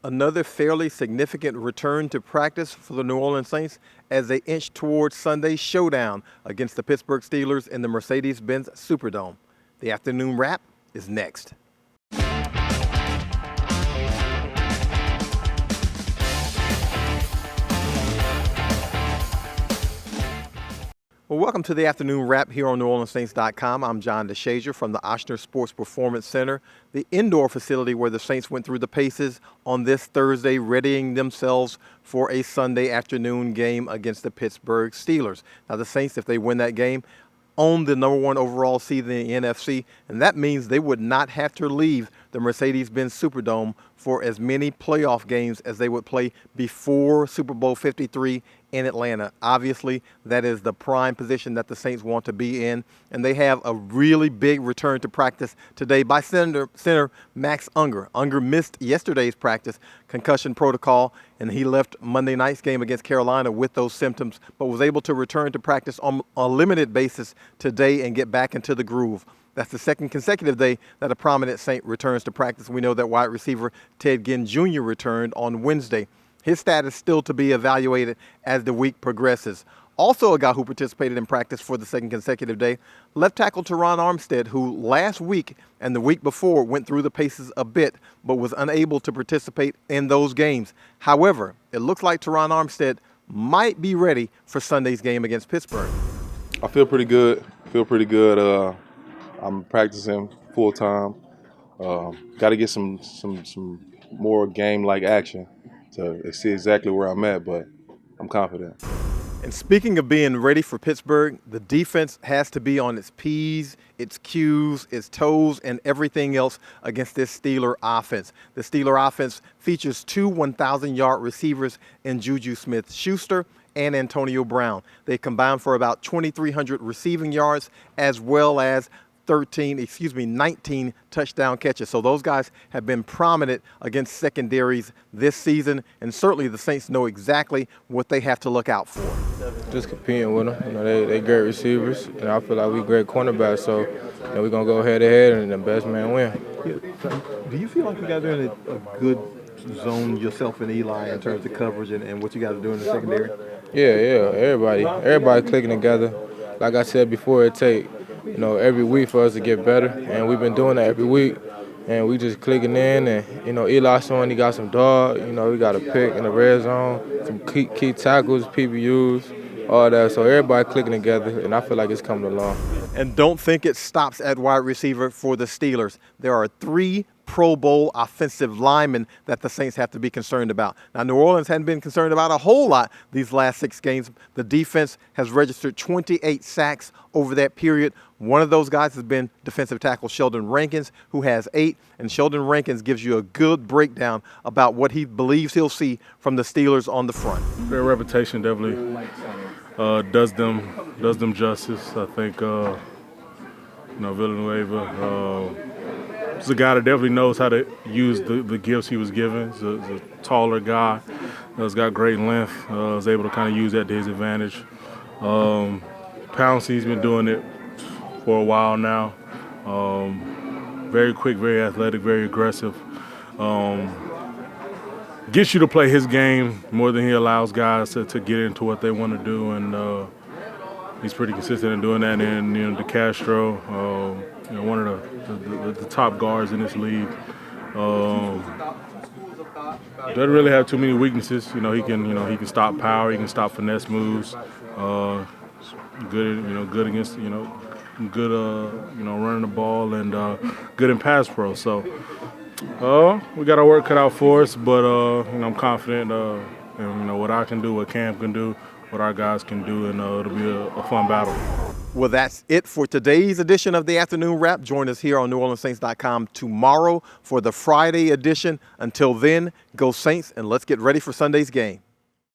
Another fairly significant return to practice for the New Orleans Saints as they inch towards Sunday's showdown against the Pittsburgh Steelers in the Mercedes-Benz Superdome. The afternoon wrap is next. Well, welcome to the afternoon wrap here on NewOrleansSaints.com. I'm John DeShazier from the Ochsner Sports Performance Center, the indoor facility where the Saints went through the paces on this Thursday, readying themselves for a Sunday afternoon game against the Pittsburgh Steelers. Now, the Saints, if they win that game, own the number one overall seed in the NFC, and that means they would not have to leave the Mercedes-Benz Superdome for as many playoff games as they would play before Super Bowl 53 in Atlanta. Obviously, that is the prime position that the Saints want to be in, and they have a really big return to practice today by center Max Unger. Unger missed yesterday's practice, concussion protocol, and he left Monday night's game against Carolina with those symptoms, but was able to return to practice on a limited basis today and get back into the groove. That's the second consecutive day that a prominent Saint returns to practice. We know that wide receiver Ted Ginn Jr. returned on Wednesday. His status still to be evaluated as the week progresses. Also a guy who participated in practice for the second consecutive day, left tackle Teron Armstead, who last week and the week before went through the paces a bit, but was unable to participate in those games. However, it looks like Teron Armstead might be ready for Sunday's game against Pittsburgh. I feel pretty good. I'm practicing full time. Got to get some more game-like action to see exactly where I'm at, but I'm confident. And speaking of being ready for Pittsburgh, the defense has to be on its P's, its Q's, its toes, and everything else against this Steeler offense. The Steeler offense features two 1,000-yard receivers in Juju Smith-Schuster and Antonio Brown. They combine for about 2,300 receiving yards as well as 19 touchdown catches. So those guys have been prominent against secondaries this season, and certainly the Saints know exactly what they have to look out for. Just competing with them. They great receivers, and I feel like we great cornerbacks. So we're gonna go head to head, and the best man win. Do you feel like you guys are in a good zone yourself and Eli in terms of coverage and what you guys are doing in the secondary? Yeah. Everybody clicking together. Like I said before, it take every week for us to get better, and we've been doing that every week, and we just clicking in, and Eli showing he got some dog, we got a pick in the red zone, some key tackles, PBUs, all that, so everybody clicking together, and I feel like it's coming along. And don't think it stops at wide receiver for the Steelers. There are 3 Pro Bowl offensive linemen that the Saints have to be concerned about. Now, New Orleans hadn't been concerned about a whole lot these last 6 games. The defense has registered 28 sacks over that period. One of those guys has been defensive tackle Sheldon Rankins, who has 8. And Sheldon Rankins gives you a good breakdown about what he believes he'll see from the Steelers on the front. Their reputation definitely does them justice. I think Villanueva is a guy that definitely knows how to use the gifts he was given. He's a taller guy. He's got great length. Is able to kind of use that to his advantage. Pouncey's been doing it for a while now. Very quick, very athletic, very aggressive. Gets you to play his game more than he allows guys to get into what they want to do, and he's pretty consistent in doing that. And DeCastro, one of the top guards in this league, doesn't really have too many weaknesses. He can stop power, he can stop finesse moves. Good against good running the ball, and good in pass pro. So we got our work cut out for us, but I'm confident in what I can do, what Cam can do, what our guys can do, and it'll be a fun battle. Well, that's it for today's edition of the Afternoon Wrap. Join us here on NewOrleansSaints.com tomorrow for the Friday edition. Until then, go Saints, and let's get ready for Sunday's game.